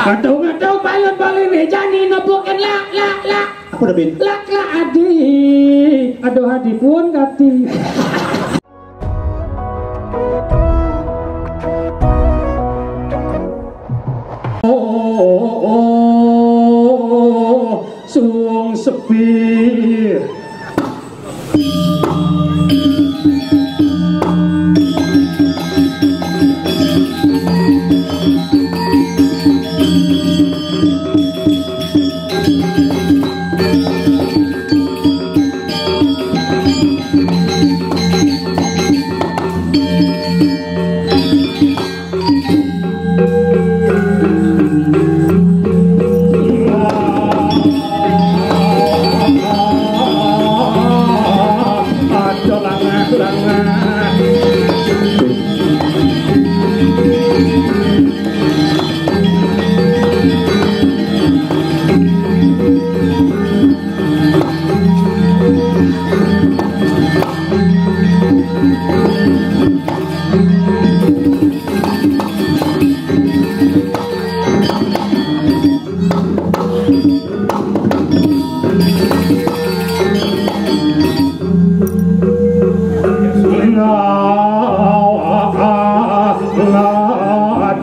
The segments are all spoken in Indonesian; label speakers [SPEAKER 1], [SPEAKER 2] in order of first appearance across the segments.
[SPEAKER 1] Ngadau balon balon jani nopokan lak.
[SPEAKER 2] Apa dah bin?
[SPEAKER 1] Lak adi. Aduh adi pun kati. Suwung sepi.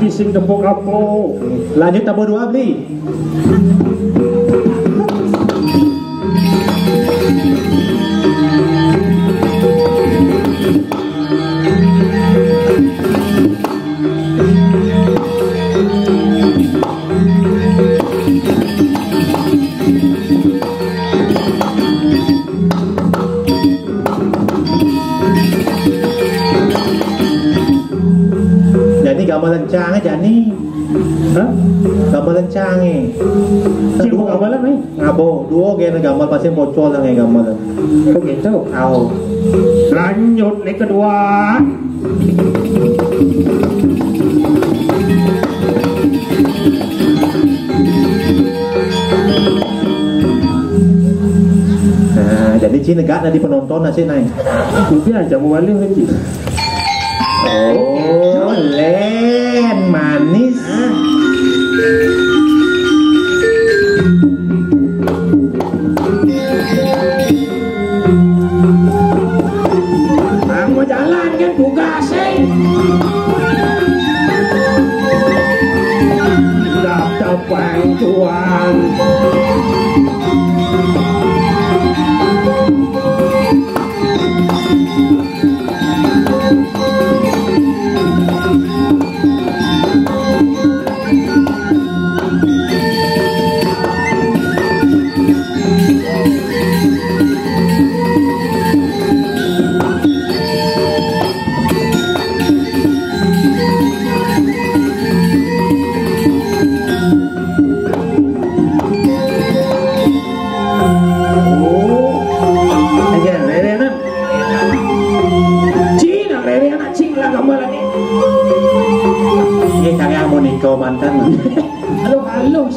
[SPEAKER 1] Sing tepuk apa?
[SPEAKER 2] Lanjut tabur dua beli. Gambar lencang aja nih. Hah? Gambar lencang eh.
[SPEAKER 1] Cium gambar lah nih.
[SPEAKER 2] Ngabo, dua gen gambar pasti bocor lah gambar.
[SPEAKER 1] Oh gitu.
[SPEAKER 2] Tahu.
[SPEAKER 1] Lanjut nih kedua.
[SPEAKER 2] Nah, jadi Ci negak dari penonton nasi naik.
[SPEAKER 1] Tapi aja mau balik lagi.
[SPEAKER 2] Oh, len manis.
[SPEAKER 1] Mau jalan kan buka sih. Dapat bantuan. Kau mantan. Halo.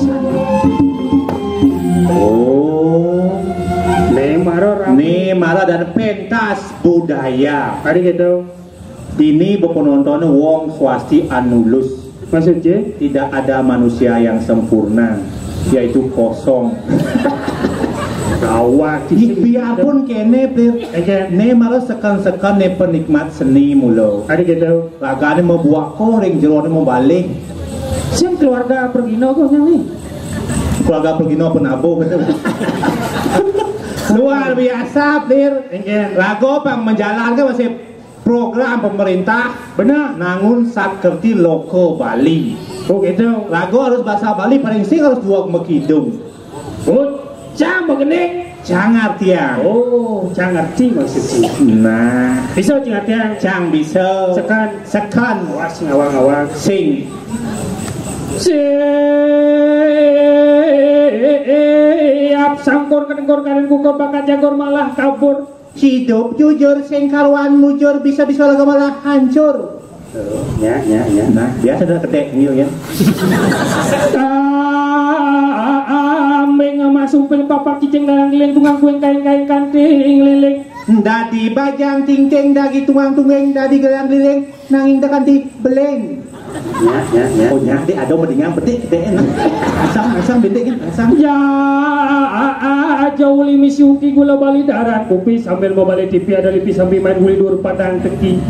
[SPEAKER 2] Oh, Nemara dan pentas budaya.
[SPEAKER 1] Hari gitu.
[SPEAKER 2] Ini penontonnya wong swasti anulus.
[SPEAKER 1] Maksudnya
[SPEAKER 2] tidak ada manusia yang sempurna, yaitu kosong.
[SPEAKER 1] Gawat.
[SPEAKER 2] Biarpun kene Nemara sekan-sekan ne penikmat seni mulo.
[SPEAKER 1] Hari gitu.
[SPEAKER 2] Lagane mau buat koreng jerone mau balik.
[SPEAKER 1] Sing keluarga Pergino kok nih?
[SPEAKER 2] Keluarga Pergino penabo betul. Luar biasa, Plir. Lago pang menjalankan masih program pemerintah.
[SPEAKER 1] Benar.
[SPEAKER 2] Nangun sakerti loko Bali.
[SPEAKER 1] Oh gitu.
[SPEAKER 2] Lago harus bahasa Bali paling sing harus dua mekidung.
[SPEAKER 1] Oh, cang begini.
[SPEAKER 2] Cang artian.
[SPEAKER 1] Oh, cang arti maksudnya.
[SPEAKER 2] Nah,
[SPEAKER 1] bisa cang artian.
[SPEAKER 2] Cang bisa. Sekan.
[SPEAKER 1] Awas ngawang-ngawang.
[SPEAKER 2] Sing.
[SPEAKER 1] Siap sangkur kedengkur kalian kukur bakat jangkur malah kabur.
[SPEAKER 2] Hidup jujur sing karuan mujur bisa-bisa laga malah hancur.
[SPEAKER 1] Ya.
[SPEAKER 2] Nah, biasa dah ketek ngil ya.
[SPEAKER 1] Ambeng sama sumpil papak cicing dalang liling tungang kuing kain-kain kanting liling.
[SPEAKER 2] Dadi bajang ting-ting dagi tungang-tunggeng dadi gelang liling nanging tekan di beleng. Ya. Oh nyak dek ada mendingan petik dek enak. Asam bendek kan asam.
[SPEAKER 1] Ya jauh limi siuki gula bali darat kopi sambil mau balik TV ada lipi sambil main guli dur padang teki.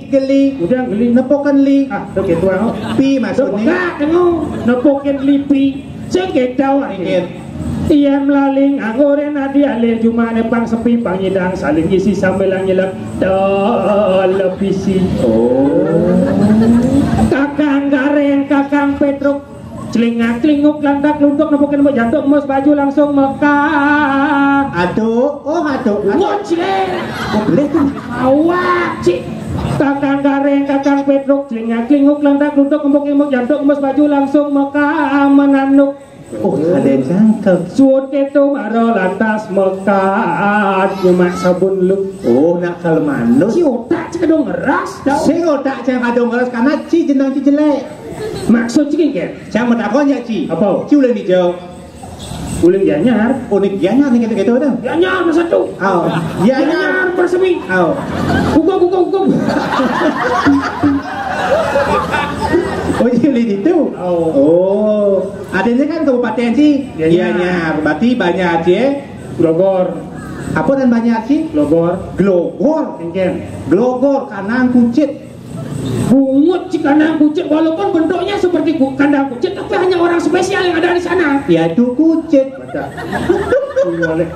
[SPEAKER 2] Geli.
[SPEAKER 1] Udah geli.
[SPEAKER 2] Nepokan li.
[SPEAKER 1] Oke tuang.
[SPEAKER 2] Pi maksudnya.
[SPEAKER 1] Enggak tengok. Nepokin lipi. Sengket tawa ini. Iyan melaling anggoren adi alih cuma nepang sepi pangidang saling isi sambil nyelap televisi. Kakang gareng kakang Petruk celingak celinguk lantak luntuk nepokin jantung mus baju langsung mekah.
[SPEAKER 2] Aduh.
[SPEAKER 1] Ngocileng.
[SPEAKER 2] Boleh tuh.
[SPEAKER 1] Awak cik. Kakang gareng kakang Petruk celingak celinguk lantak luntuk nepokin jantung mus baju langsung mekah menanuk.
[SPEAKER 2] Oh, ada yang jangkel.
[SPEAKER 1] Suut itu maro lantas mekat cuma sabun lu.
[SPEAKER 2] Oh, nak kalmanus.
[SPEAKER 1] Si otak cik dong ngeras tau.
[SPEAKER 2] Si otak cang kadang ngeras karena ci jenang ci jelek.
[SPEAKER 1] Maksud cik kan?
[SPEAKER 2] Cang metakon ya ci.
[SPEAKER 1] Apa?
[SPEAKER 2] Ci ulang hijau.
[SPEAKER 1] Uling janyar.
[SPEAKER 2] Unik janyar nih gitu tuh.
[SPEAKER 1] Janyar bersatu.
[SPEAKER 2] Oh,
[SPEAKER 1] Janyar bersemi.
[SPEAKER 2] Oh.
[SPEAKER 1] Hukum.
[SPEAKER 2] Oh, jadi itu. Oh. Adanya kan kabupaten sih. Iya, berarti banyak sih.
[SPEAKER 1] Glogor.
[SPEAKER 2] Apa dan banyak sih?
[SPEAKER 1] Glogor. Engken.
[SPEAKER 2] Glogor kandang kucit.
[SPEAKER 1] Bungut si kandang kucit walaupun bentuknya seperti kandang kucit tapi hanya orang spesial yang ada di sana.
[SPEAKER 2] Yaitu kucit.
[SPEAKER 1] Boleh.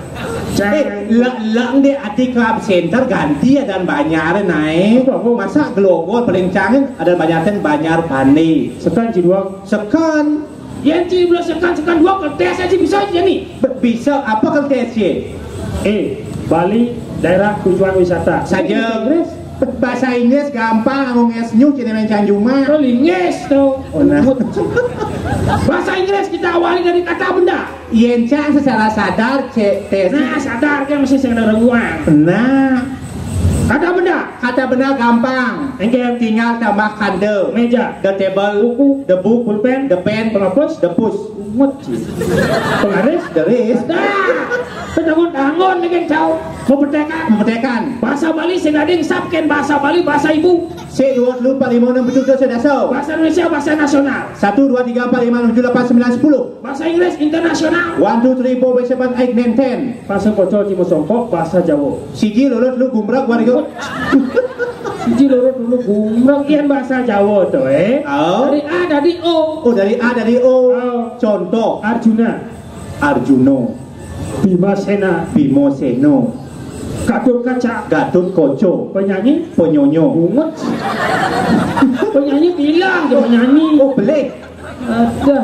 [SPEAKER 2] Lang deh ati club center ganti dan banyak naik. Masa Glogor paling canggih ada banyak Bani.
[SPEAKER 1] Sekan Ciduak.
[SPEAKER 2] Sekan.
[SPEAKER 1] Yang Ci belum sekan dua kertas aja bisa aja nih.
[SPEAKER 2] Bisa apa kertas sih?
[SPEAKER 1] Bali daerah tujuan wisata.
[SPEAKER 2] Saja. Bahasa Inggris gampang, ngonges nyuk jadi mencang cuma.
[SPEAKER 1] Linges tuh.
[SPEAKER 2] Oh, nah.
[SPEAKER 1] Bahasa Inggris kita awali dari kata benda.
[SPEAKER 2] Yencang secara sadar tes.
[SPEAKER 1] Nah sadar kan masih sekedar renguan.
[SPEAKER 2] Nah, kata benda gampang.
[SPEAKER 1] Engkel
[SPEAKER 2] tinggal tambah kande.
[SPEAKER 1] Meja,
[SPEAKER 2] the table,
[SPEAKER 1] buku,
[SPEAKER 2] the book,
[SPEAKER 1] pulpen,
[SPEAKER 2] the pen,
[SPEAKER 1] penghapus,
[SPEAKER 2] the push.
[SPEAKER 1] Pengaris,
[SPEAKER 2] the list.
[SPEAKER 1] Tangon dengan jauh
[SPEAKER 2] mempertekan
[SPEAKER 1] bahasa Bali sengading sapken bahasa Bali bahasa ibu.
[SPEAKER 2] C 2 lupa 5 6 7 8 9
[SPEAKER 1] Bahasa Indonesia bahasa nasional.
[SPEAKER 2] 1 2 3 4 5 6 7 8 9 10.
[SPEAKER 1] Bahasa Inggris internasional.
[SPEAKER 2] 1 2 3 4 5 7 8 9 10.
[SPEAKER 1] Bahasa Pocol Cimo Songkok bahasa Jawa.
[SPEAKER 2] Siji lurut lu gumrak warga.
[SPEAKER 1] Siji lurut dulu gumrak ian bahasa Jawa tuh Dari A dari O.
[SPEAKER 2] Oh dari A dari O. Contoh Arjuno. Bimo Seno.
[SPEAKER 1] Gatut Kaca.
[SPEAKER 2] Gatut Koco.
[SPEAKER 1] Penyanyi
[SPEAKER 2] Ponyonyo.
[SPEAKER 1] Bungut. Penyanyi bilang dia penyanyi.
[SPEAKER 2] Oh boleh.
[SPEAKER 1] Ada.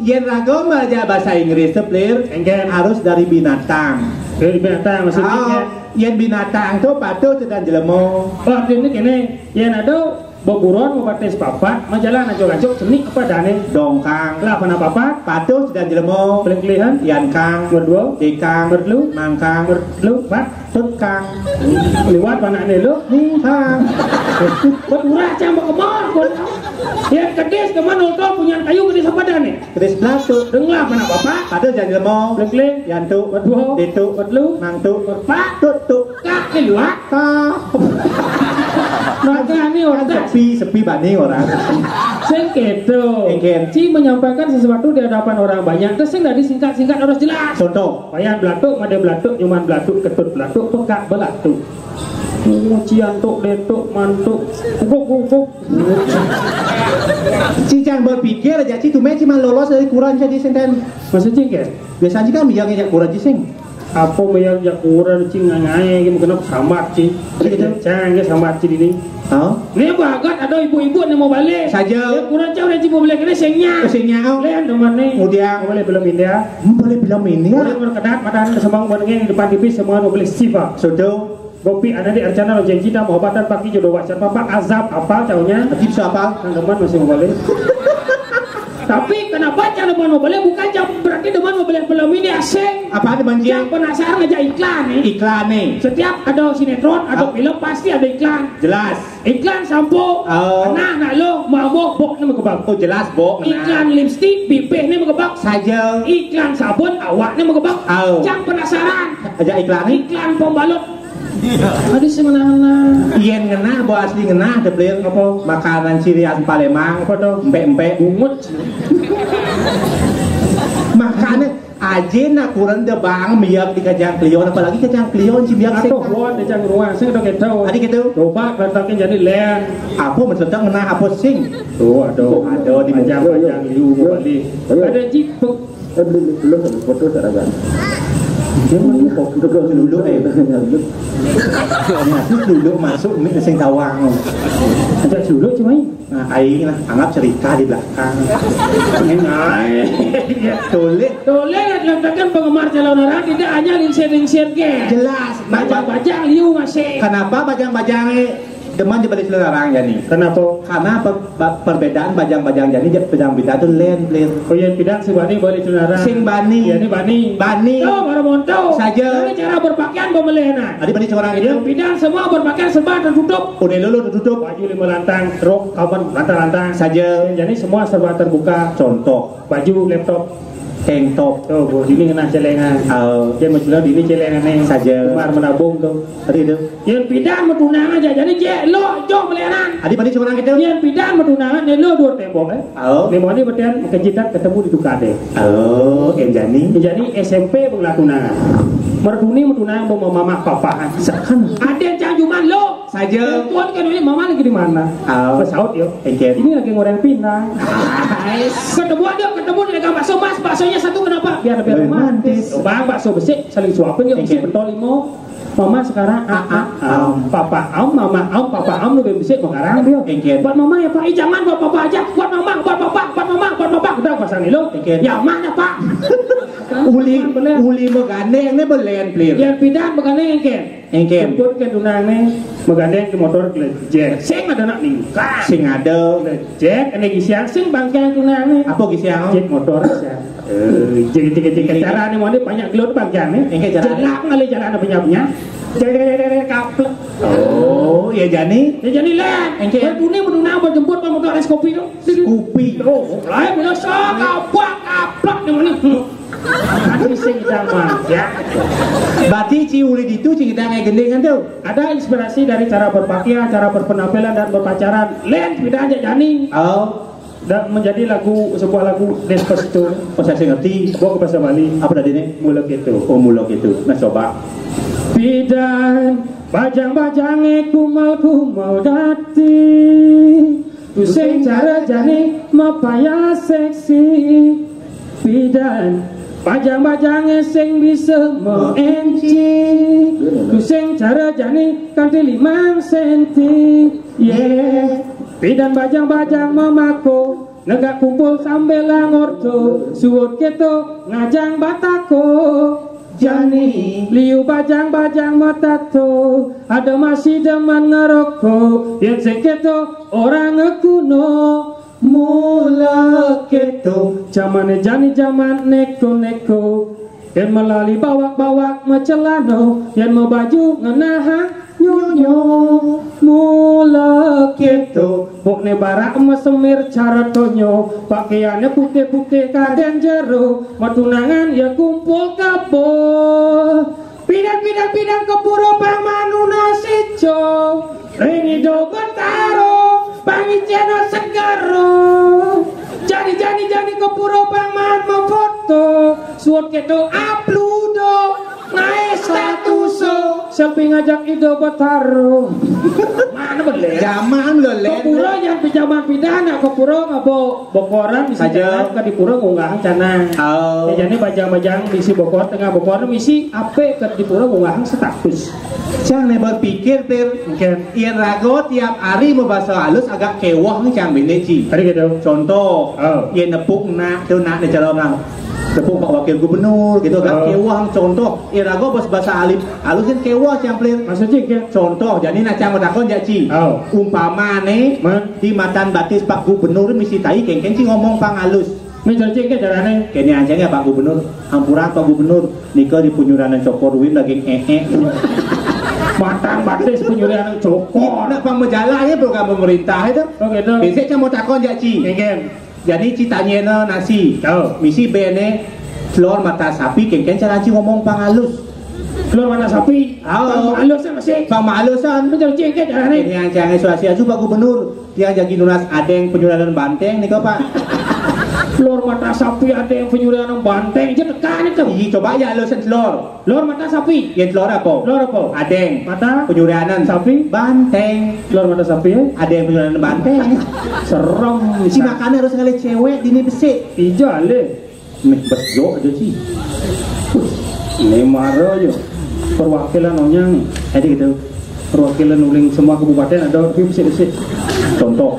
[SPEAKER 2] Yen ragam aja bahasa Inggris player harus dari binatang.
[SPEAKER 1] Dari binatang maksudnya.
[SPEAKER 2] Yen binatang tuh patuh sedang jelemo.
[SPEAKER 1] Oh artinya kene yen ada boburon bates papat majalah najok-najok cenik apa dane
[SPEAKER 2] dongkang
[SPEAKER 1] lah apa
[SPEAKER 2] patuh sedang jelemo
[SPEAKER 1] pelih-pelihan
[SPEAKER 2] yan kang
[SPEAKER 1] berdua
[SPEAKER 2] dekang
[SPEAKER 1] berlu
[SPEAKER 2] mangkang
[SPEAKER 1] berlu pat
[SPEAKER 2] tutkang
[SPEAKER 1] liwat panakne lu
[SPEAKER 2] kang
[SPEAKER 1] berurah cang kemar kon ya kedes teman nonton punya kayu gede apa dane
[SPEAKER 2] kedes blatu
[SPEAKER 1] denglah mana bapak
[SPEAKER 2] patuh jangan jelemo
[SPEAKER 1] pelih-pelih
[SPEAKER 2] yan tu
[SPEAKER 1] berdua
[SPEAKER 2] detu
[SPEAKER 1] berlu
[SPEAKER 2] mangtu
[SPEAKER 1] berpat
[SPEAKER 2] tutuk
[SPEAKER 1] kak liwat
[SPEAKER 2] Maka ini orang sepi banding orang.
[SPEAKER 1] Sengketo. Ci menyampaikan sesuatu di hadapan orang banyak. Terus nggak disingkat-singkat harus jelas.
[SPEAKER 2] Contoh.
[SPEAKER 1] Bayan belatuk, made belatuk, nyuman belatuk, ketut belatuk, pekak belatuk. Ciantuk, detuk, mantuk, guguk.
[SPEAKER 2] Cincang berpikir aja Ci tuh cuma lolos dari Quran jadi senten.
[SPEAKER 1] Maksudnya kan?
[SPEAKER 2] Biasanya kan bijangnya Quran sing.
[SPEAKER 1] Apa yang Quran cing ngangai gitu kenapa sambat Ci. Jangan sambat Ci ini. Ini bagat ada ibu-ibu yang mau balik
[SPEAKER 2] saja.
[SPEAKER 1] Quran jauh dan Ci mau balik ini sengnya. Lihat teman nih.
[SPEAKER 2] Kemudian
[SPEAKER 1] boleh belum India.
[SPEAKER 2] Boleh belum India.
[SPEAKER 1] Boleh berkedat padahal kesembang bandengnya di depan TV semua boleh sifa.
[SPEAKER 2] Sudah.
[SPEAKER 1] Kopi ada di Arcana lo janji dah mohobatan pagi jodoh wajar papa azab apa caunya
[SPEAKER 2] ajib siapa
[SPEAKER 1] teman masih mau balik. Tapi kenapa cara mau balik bukan jam berarti teman mau balik belum ini asing.
[SPEAKER 2] Apa ada banjir?
[SPEAKER 1] Yang penasaran aja iklan nih.
[SPEAKER 2] Iklan nih.
[SPEAKER 1] Setiap ada sinetron, ada film pasti ada iklan.
[SPEAKER 2] Jelas.
[SPEAKER 1] Iklan sampo. Nah lo mabok bok nih mengebak.
[SPEAKER 2] Oh jelas bok.
[SPEAKER 1] Iklan lipstick pipih nih mengebak.
[SPEAKER 2] Saja.
[SPEAKER 1] Iklan sabun awak nih mengebak. Yang penasaran.
[SPEAKER 2] Aja iklan nih.
[SPEAKER 1] Iklan pembalut. Tadi semenang
[SPEAKER 2] Yen ngenah, bo asli ngenah deh beliau apa makanan ciri khas Palembang
[SPEAKER 1] apa tuh?
[SPEAKER 2] empek-empek
[SPEAKER 1] Bungut.
[SPEAKER 2] makanya aja nak kurang deh bang miyak di kacang klion apalagi kacang klion si miyak
[SPEAKER 1] Atau buat di jang ruang, saya udah kita.
[SPEAKER 2] Adi gitu.
[SPEAKER 1] Coba letaknya jadi len.
[SPEAKER 2] Apa maksudnya ngenah apa sing?
[SPEAKER 1] Tuh, ada di panjang liu balik. Ada jipuk.
[SPEAKER 3] Belum foto saragan.
[SPEAKER 2] Dia mau foto dulu dulu masuk mie sing tawang.
[SPEAKER 1] Ada dulu cuma.
[SPEAKER 2] Nah, aing lah anggap cerita di belakang. Tulis
[SPEAKER 1] Letakkan penggemar calon orang tidak hanya lingsir ke.
[SPEAKER 2] jelas.
[SPEAKER 1] Bajang-bajang liu masih.
[SPEAKER 2] Kenapa bajang-bajang deman di balik selarang ya nih?
[SPEAKER 1] Kenapa?
[SPEAKER 2] Karena perbedaan bajang-bajang jadi bajang beda tuh lain.
[SPEAKER 1] Oh yang tidak si Bani boleh tunara.
[SPEAKER 2] Sing Bani.
[SPEAKER 1] Ya ini Bani.
[SPEAKER 2] Oh,
[SPEAKER 1] baru monto.
[SPEAKER 2] Saja.
[SPEAKER 1] Ini cara berpakaian pemeliharaan.
[SPEAKER 2] Adi Bani seorang itu.
[SPEAKER 1] Yang bidang semua berpakaian serba tertutup.
[SPEAKER 2] Udah lulu tertutup.
[SPEAKER 1] Baju 5 lantang, rok, kawan lantang-lantang.
[SPEAKER 2] Saja.
[SPEAKER 1] Jadi semua serba terbuka.
[SPEAKER 2] Contoh.
[SPEAKER 1] Baju, laptop.
[SPEAKER 2] Tank top.
[SPEAKER 1] Tuh, bu, ini kena celengan. Dia menjual ini celengan yang
[SPEAKER 2] Saja.
[SPEAKER 1] kemar menabung tuh.
[SPEAKER 2] Tadi itu.
[SPEAKER 1] Yang bidang metunang aja. Jadi lo jom peliharaan.
[SPEAKER 2] Adi Bani seorang itu.
[SPEAKER 1] Yang bidang metunangan ini lo dua tembok
[SPEAKER 2] Oh.
[SPEAKER 1] Nih mau ini berarti kejitat ketemu di Dukade.
[SPEAKER 2] Oh, Enjani.
[SPEAKER 1] Jadi SMP berlakunan. Mertuni metunang mau mama papa. Sekan. Ada yang cajuman lo.
[SPEAKER 2] Saja.
[SPEAKER 1] Tuan kan ini mama lagi di mana?
[SPEAKER 2] Oh.
[SPEAKER 1] Pesawat yo.
[SPEAKER 2] Engket.
[SPEAKER 1] Ini lagi ngoreng pinang. Ketemu di dagang bakso mas. Baksonya satu kenapa? Biar lebih romantis. Oh, bang bakso besi saling suapin ya. Mesti bentol limo. Mama sekarang papa mama papa lebih besar mengarang dia. Buat mama ya Pak, jangan buat papa aja. Buat mama, buat papa. Udah pasang ini lo. Yang mana Pak?
[SPEAKER 2] Uli megandeng ini belen plir.
[SPEAKER 1] Yang pindah megandeng engken. Jemput ke dunang nih, megandeng ke motor jet. Sing ada nak ningkat.
[SPEAKER 2] Sing ada.
[SPEAKER 1] Jet, ini gisian sing bangkang dunang nih.
[SPEAKER 2] Apa gisian?
[SPEAKER 1] Jet motor aja. Jadi cara nih mau banyak gelot bangkang nih. Jelak ngali jalan punya. Jadi kaplek.
[SPEAKER 2] Oh, ya Jani.
[SPEAKER 1] Ya jadi len. Berpuni menunang berjemput motor es kopi tu.
[SPEAKER 2] Kopi.
[SPEAKER 1] Oh, lain bila sok kaplek ni mana. Hati sing zaman ya.
[SPEAKER 2] Berarti ci uli itu ci kita kayak gendeng kan tuh.
[SPEAKER 1] Ada inspirasi dari cara berpakaian, cara berpenampilan dan berpacaran. Len tidak aja Jani.
[SPEAKER 2] Oh.
[SPEAKER 1] Dan menjadi sebuah lagu Despacito.
[SPEAKER 2] Oh saya ngerti.
[SPEAKER 1] Bawa ke bahasa Bali.
[SPEAKER 2] Apa tadi nih?
[SPEAKER 1] Mulak itu.
[SPEAKER 2] Oh mulak itu. Nah coba.
[SPEAKER 1] Bidan bajang-bajang kumal dati. Tu sing cara jani mapaya seksi. Bidan bajang-bajang sing bisa mengenci. Tu sing cara jani kanti 5 senti. Yeah. Bidan bajang-bajang memako. Negak kumpul sambil langorto. Suwut keto ngajang batako. Jani liu bajang-bajang matato. Ada masih demen ngerokok. Yang seketo orang ngekuno. Mula keto Jamane jani zaman neko-neko. Yang melalui bawak-bawak mecelano. Yang mau baju ngenahang nyonyo. Mula keto bokne barak mesemir cara tonyo. Pakaiannya putih-putih kaden jero. Matunangan ya kumpul kabol. Pidan kepuro bang manuna sijo. Ringi do bentaro pangiceno segaro. Jani kepuro bang man memfoto. Suot kedo uploado naik statuso. Selfie ngajak ido betaro. Mana boleh?
[SPEAKER 2] Zaman lo len.
[SPEAKER 1] Kepuro yang pinjaman pidana kepuro ngabo bokoran bisa jalan ke di puro ngunggah canang.
[SPEAKER 2] Oh.
[SPEAKER 1] Jadi bajang-bajang misi bokor tengah bokor misi ape ke di puro ngunggah status.
[SPEAKER 2] Jangan berpikir ter mungkin Ian Rago tiap hari mau bahasa halus agak kewah nih jangan beneci.
[SPEAKER 1] Ada gitu.
[SPEAKER 2] Contoh, Ian nepuk nak tu nak ni cara orang nepuk Pak Wakil Gubernur gitu agak kewah. Contoh, Ian Rago bahasa halus kan kewah yang pelir.
[SPEAKER 1] Maksudnya kan?
[SPEAKER 2] Contoh, jadi nak cang takon ya ci. Umpama nih di matan batis Pak Gubernur misi tai kengkeng ci ngomong pang halus.
[SPEAKER 1] Menjadi ke caranya.
[SPEAKER 2] Kini aja ya Pak Gubernur, hampura Pak Gubernur, nikah di punyuranan cokor win lagi
[SPEAKER 1] Matang batis penyurian cokor.
[SPEAKER 2] Nak pemajalannya program pemerintah itu.
[SPEAKER 1] Oh gitu.
[SPEAKER 2] Biasanya mau takon ya ci. Jadi ci tanya nasi. Misi bene telur mata sapi kengken cara ci ngomong pangalus.
[SPEAKER 1] Lor mata sapi.
[SPEAKER 2] Oh.
[SPEAKER 1] Malusan masih.
[SPEAKER 2] Bang Malusan.
[SPEAKER 1] Betul cengket dah ni.
[SPEAKER 2] Yang jangan suasi-suasi Pak Gubernur. Yang jadi nunas adeng penyularan banteng nih kok Pak.
[SPEAKER 1] Lor mata sapi ada yang penyurian banteng je tekan itu.
[SPEAKER 2] Ih, coba ya alusan telur.
[SPEAKER 1] Lor mata sapi.
[SPEAKER 2] Yang telur apa?
[SPEAKER 1] Lor apa?
[SPEAKER 2] Adeng.
[SPEAKER 1] Mata
[SPEAKER 2] Penyurianan
[SPEAKER 1] sapi.
[SPEAKER 2] banteng.
[SPEAKER 1] Lor mata sapi ya.
[SPEAKER 2] Ada yang penyurianan banteng.
[SPEAKER 1] Serem.
[SPEAKER 2] Si makan harus ngeliat cewek dini besik.
[SPEAKER 1] Ija le.
[SPEAKER 2] Nih besok aja sih.
[SPEAKER 1] Ini marah je. Perwakilan onyang.
[SPEAKER 2] Jadi gitu.
[SPEAKER 1] Perwakilan uling semua kabupaten ada tapi besik-besik.
[SPEAKER 2] Contoh.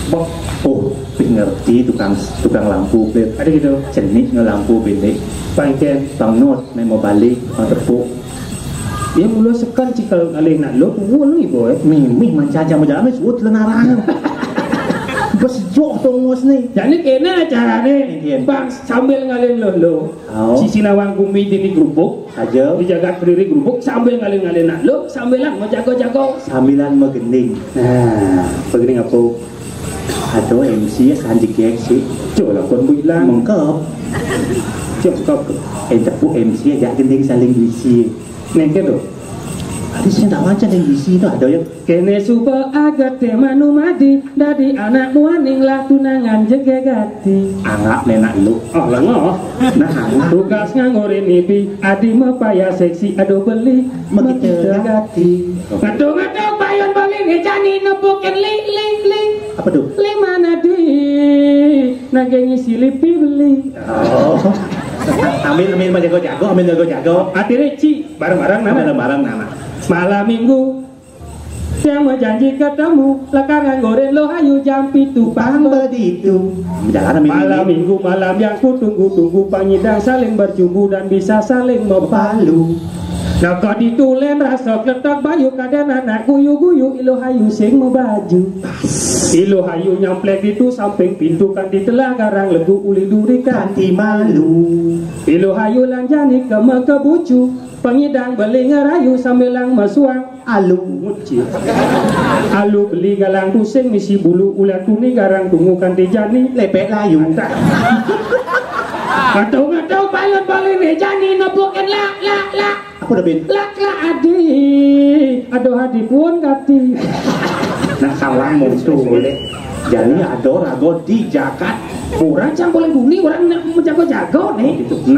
[SPEAKER 1] Bok.
[SPEAKER 2] Oh, ngerti tukang lampu bel.
[SPEAKER 1] Ada gitu.
[SPEAKER 2] Jenis ngelampu belik.
[SPEAKER 1] Pangken.
[SPEAKER 2] Bang Not, mau balik, bang tepuk.
[SPEAKER 1] Dia mula sekan cikal alih nak lo. Wulu ibu
[SPEAKER 2] Mimih mancaja menjalan suut lenarang. Besok tongos nih.
[SPEAKER 1] Jadi kena cara ni.
[SPEAKER 2] Iya.
[SPEAKER 1] Bang sambil ngalin lo.
[SPEAKER 2] Oh.
[SPEAKER 1] Sisi nawang bumi di gerubuk.
[SPEAKER 2] Aja.
[SPEAKER 1] Dijaga berdiri gerubuk sambil ngalin nak lo. Sambilan mau jago-jago.
[SPEAKER 2] Sambilan megening. Nah, pegening apa? Atau MC sanjik sih.
[SPEAKER 1] Coba kon bilang.
[SPEAKER 2] Mengkep.
[SPEAKER 1] Cukup.
[SPEAKER 2] Tepuk MC aja gending saling isi.
[SPEAKER 1] Nengke tu.
[SPEAKER 2] Ada sih tak wajar yang isi tu ada yang.
[SPEAKER 1] Kene supa agat temanu madi. Dadi anak muaning lah tunangan jegegati.
[SPEAKER 2] Anggap nenak lu.
[SPEAKER 1] Oh lengoh.
[SPEAKER 2] Nah, anggap.
[SPEAKER 1] Tugas nganggurin ipi. Adi mepaya seksi ado beli. Jegegati. Ngadong-ngadong payon bali ngejani nepukin li.
[SPEAKER 2] Apa tuh?
[SPEAKER 1] Lima nadi nagengi silipi beli.
[SPEAKER 2] Oh. Ambil jago.
[SPEAKER 1] Hati reci bareng-bareng nana.
[SPEAKER 2] Bareng nana.
[SPEAKER 1] Malam minggu yang mau janji ketemu lekaran goreng lo hayu jam pitu pambet
[SPEAKER 2] Begitu. Jalan
[SPEAKER 1] malam minggu malam yang ku tunggu-tunggu pangidang saling berjumbu dan bisa saling membalu. Nah kau ditulen rasa kletak bayu kadang anak guyu-guyu ilo hayu sing membaju. Ilo hayu nyamplek itu samping pintu kan ditelah garang legu uli duri kanti malu. Ilo hayu lanjani ke kebucu pengidang beli ngerayu sambil lang masuang alu nguci. Alu beli galang pusing misi bulu ulat tuni garang tunggu kanti jani
[SPEAKER 2] lepek layu.
[SPEAKER 1] Ngadong-ngadong payon bali jani nepukin la.
[SPEAKER 2] Apa dah bin?
[SPEAKER 1] Lak adi, aduh hadi pun kati.
[SPEAKER 2] Nah kawan musuh boleh. Jadi ada rago di jakat.
[SPEAKER 1] Orang yang boleh bunyi orang nak menjago-jago nih.
[SPEAKER 2] Gitu.